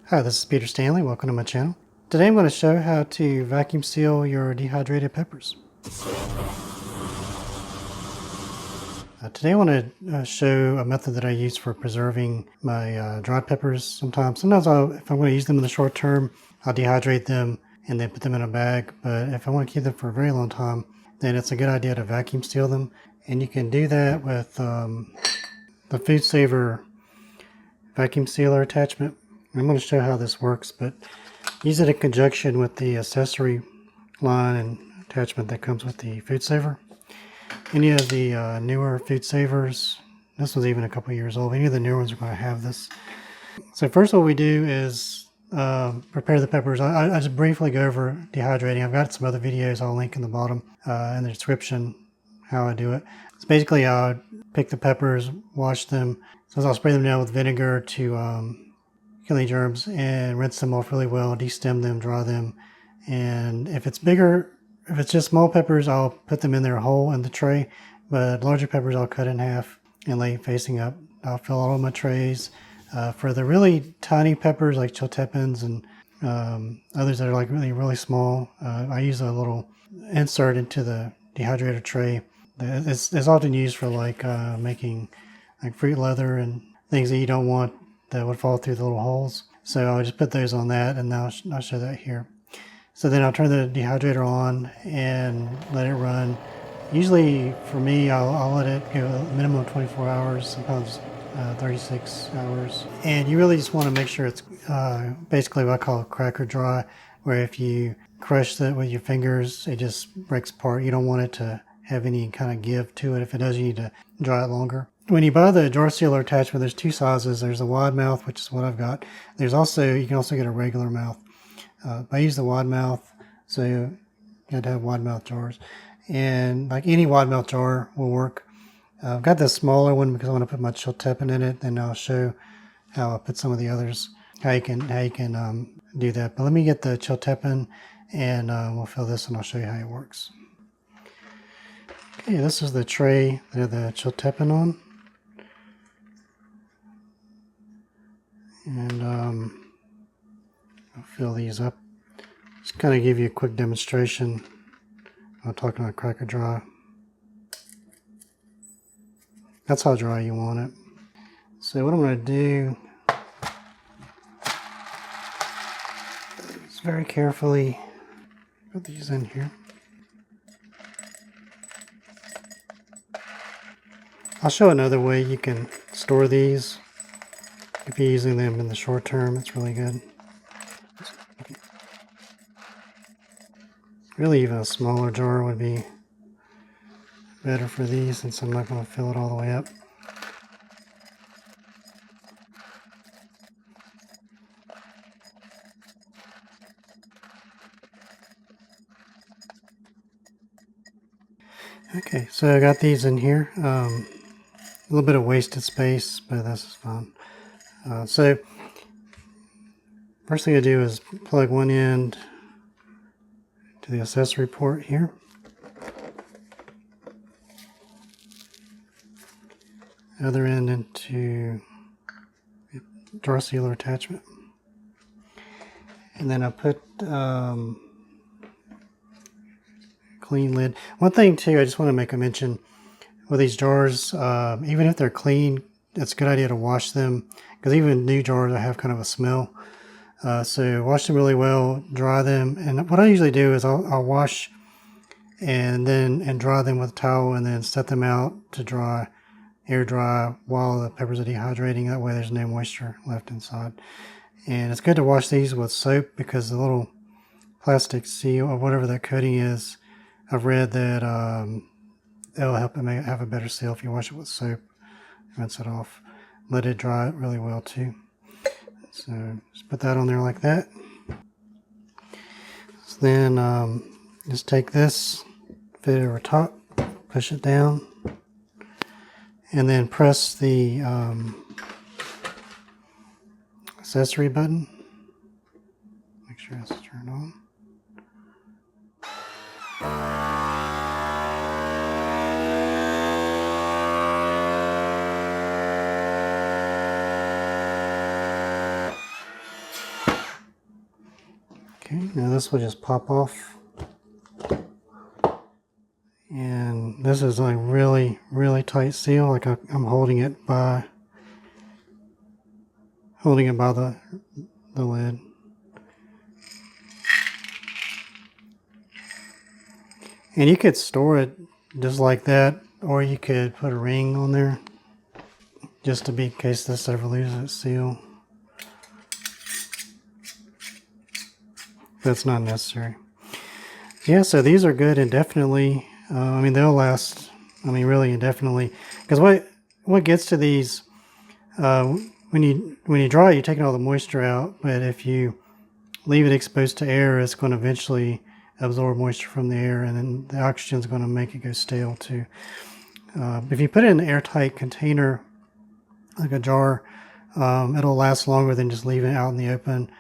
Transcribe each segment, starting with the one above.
Hi, this is Peter Stanley. Welcome to my channel. Today I'm going to show how to vacuum seal your dehydrated peppers. Today I want to show a method that I use for preserving my dried peppers. Sometimes if I'm going to use them in the short term, I'll dehydrate them and then put them in a bag. But if I want to keep them for a very long time, then it's a good idea to vacuum seal them. And you can do that with the foodsaver vacuum sealer attachment. I'm going to show how this works, but use it in conjunction with the accessory line and attachment that comes with the foodsaver. Any of the newer food-savers, this one's even a couple years old, any of the newer ones are going to have this. So first what we do is prepare the peppers. I just briefly go over dehydrating. I've got some other videos I'll link in the bottom in the description how I do it. So basically I'll pick the peppers, wash them. So I'll spray them down with vinegar to kill any germs and rinse them off really well, destem them, dry them. And if it's bigger, if it's just small peppers, I'll put them in there whole in the tray, but larger peppers I'll cut in half and lay facing up. I'll fill all of my trays. For the really tiny peppers like Chiltepins and others that are like really small, I use a little insert into the dehydrator tray. It's often used for like making like fruit leather and things that you don't want that would fall through the little holes. So I'll just put those on that, and now I'll show that here. So then I'll turn the dehydrator on and let it run. Usually for me, I'll let it go a minimum of 24 hours, sometimes 36 hours. And you really just want to make sure it's basically what I call cracker dry, where if you crush it with your fingers, it just breaks apart. You don't want it to have any kind of give to it. If it does, you need to dry it longer. When you buy the jar sealer attachment, there's two sizes. There's a wide mouth, which is what I've got. There's also, you can also get a regular mouth. I use the wide mouth, so you got to have wide mouth jars. And like any wide mouth jar will work. I've got the smaller one because I want to put my Chiltepin in it, and I'll show how I put some of the others, how you can do that. But let me get the Chiltepin, and we'll fill this, and I'll show you how it works. Okay, this is the tray that I have the Chiltepin on. And I'll fill these up. Just kind of give you a quick demonstration. I'm talking about cracker dry. That's how dry you want it. So what I'm going to do is very carefully put these in here. I'll show another way you can store these. If you're using them in the short term, it's really good. Really, even a smaller jar would be better for these, since I'm not going to fill it all the way up. Okay, so I got these in here. A little bit of wasted space, but this is fine. So first thing I do is plug one end to the accessory port here. Other end into the jar sealer attachment. And then I put clean lid. One thing too, I just want to make a mention with these jars, even if they're clean, it's a good idea to wash them, because even new jars have kind of a smell. So wash them really well, dry them, and what I usually do is I'll wash and dry them with a towel, and then set them out to dry, air dry, while the peppers are dehydrating. That way there's no moisture left inside. And it's good to wash these with soap, because the little plastic seal or whatever that coating is, I've read that it'll help it have a better seal if you wash it with soap. Rinse it off. Let it dry really well too. So just put that on there like that. So then just take this, fit it over top, push it down, and then press the accessory button. Make sure it's turned on. Okay, now this will just pop off. And this is a really, really tight seal. Like I'm holding it by the lid. And you could store it just like that, or you could put a ring on there just to be in case this ever loses its seal. That's not necessary. Yeah, so these are good indefinitely. I mean, they'll last, I mean, really indefinitely. Because what gets to these, when you dry it, you're taking all the moisture out. But if you leave it exposed to air, it's going to eventually absorb moisture from the air, and then the oxygen is going to make it go stale too. If you put it in an airtight container, like a jar, it'll last longer than just leaving it out in the open.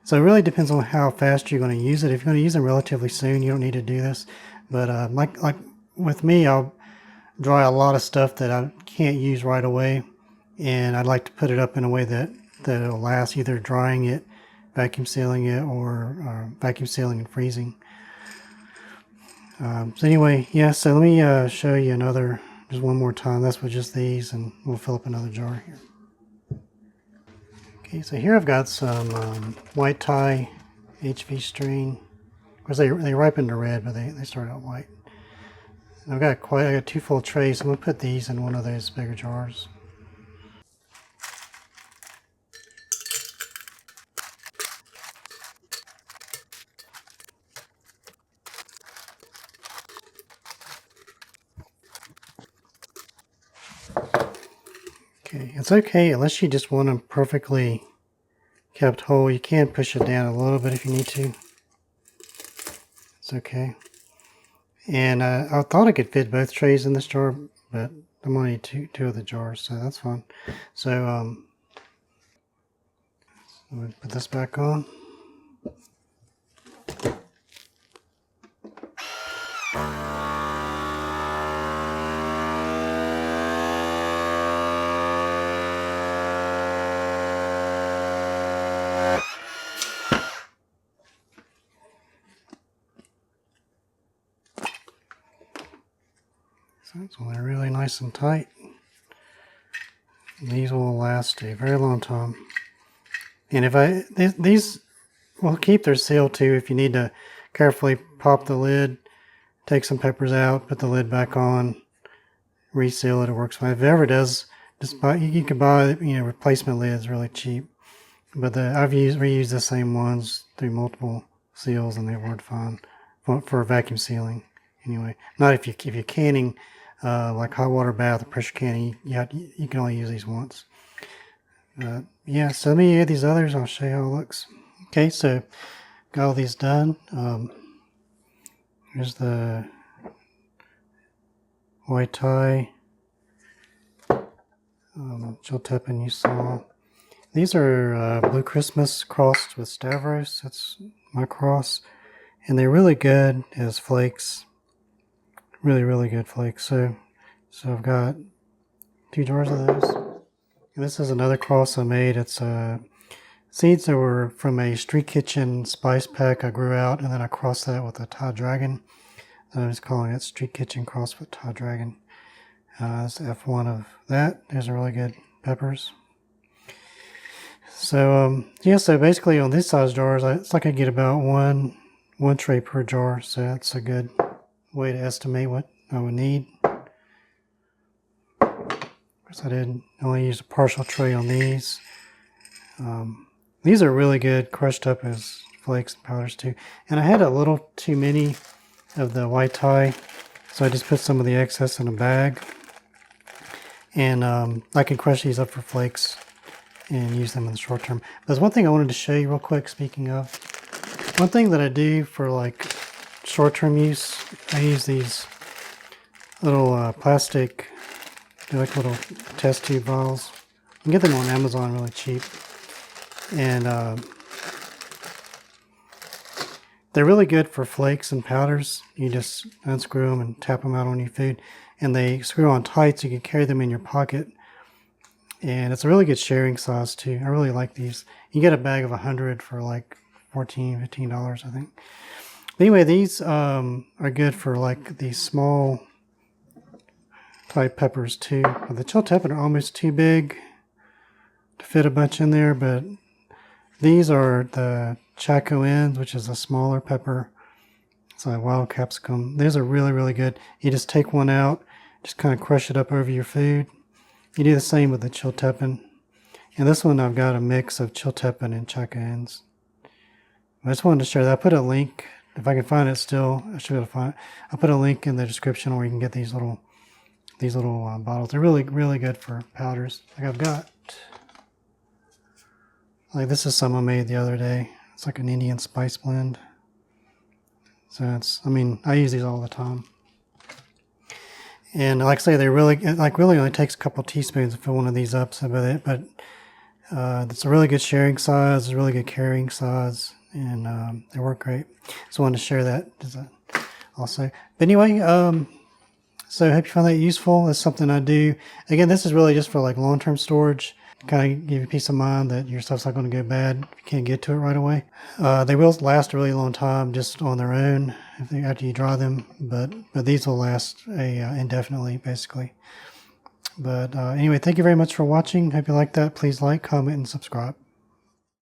So it really depends on how fast you're going to use it. If you're going to use them relatively soon, you don't need to do this. But like with me, I'll dry a lot of stuff that I can't use right away, and I'd like to put it up in a way that it'll last, either drying it, vacuum sealing it, or vacuum sealing and freezing. So anyway, yeah, so let me show you just one more time. That's with just these, and we'll fill up another jar here. Okay, so here I've got some white Thai HV strain. Of course, they ripen to red, but they start out white. And I got 2 full trays, so I'm going to put these in one of those bigger jars. Okay, it's okay unless you just want them perfectly kept whole. You can push it down a little bit if you need to. It's okay. And I thought I could fit both trays in this jar, but I'm only two of the jars, so that's fine. So I'm going to put this back on. So they're really nice and tight. These will last a very long time. And these will keep their seal too if you need to carefully pop the lid, take some peppers out, put the lid back on, reseal it. It works fine. If it ever does, you can buy replacement lids really cheap. But I've reused the same ones through multiple seals, and they worked fine for vacuum sealing. Anyway, not if you're canning. Like hot water bath or pressure canning, you can only use these once. Yeah, so let me add these others. I'll show you how it looks. Okay, so got all these done. Here's the white Thai, Chiltepin you saw. These are Blue Christmas crossed with Stavros. That's my cross, and they're really good as flakes. Really, really good flakes. So I've got 2 jars of those. And this is another cross I made. It's seeds that were from a Street Kitchen spice pack I grew out, and then I crossed that with a Thai Dragon. So I'm just calling it Street Kitchen cross with Thai Dragon. That's F1 of that. These are really good peppers. So yeah, so basically on these size jars, it's like I get about one tray per jar. So that's a good way to estimate what I would need. Of course, I did only use a partial tray on these. These are really good, crushed up as flakes and powders too. And I had a little too many of the white Thai, so I just put some of the excess in a bag. And I can crush these up for flakes and use them in the short term. But there's one thing I wanted to show you real quick, speaking of. One thing that I do for like short-term use, I use these little plastic, they're like little test tube vials. You can get them on Amazon really cheap. And they're really good for flakes and powders. You just unscrew them and tap them out on your food. And they screw on tight so you can carry them in your pocket. And it's a really good sharing size too. I really like these. You get a bag of 100 for like $14, $15, I think. But anyway, these are good for like these small type peppers too. The Chiltepin are almost too big to fit a bunch in there, but these are the Chaco ends, which is a smaller pepper. It's like wild capsicum. These are really, really good. You just take one out, just kind of crush it up over your food. You do the same with the Chiltepin. And this one I've got a mix of Chiltepin and Chaco ends. I just wanted to share that. I put a link, if I can find it still, I should be able to find it. I'll put a link in the description where you can get these little bottles. They're really, really good for powders. Like I've got, like this is some I made the other day. It's like an Indian spice blend. So it's, I mean, I use these all the time. And like I say, they really, like really only takes a couple teaspoons to fill one of these up. So, but it's a really good sharing size. It's a really good carrying size. And they work great. So I wanted to share that also. But anyway, so I hope you found that useful. That's something I do. Again, this is really just for like long-term storage. Kind of give you peace of mind that your stuff's not going to go bad if you can't get to it right away. They will last a really long time just on their own after you dry them, but these will last indefinitely, basically. But anyway, thank you very much for watching. Hope you like that. Please like, comment, and subscribe.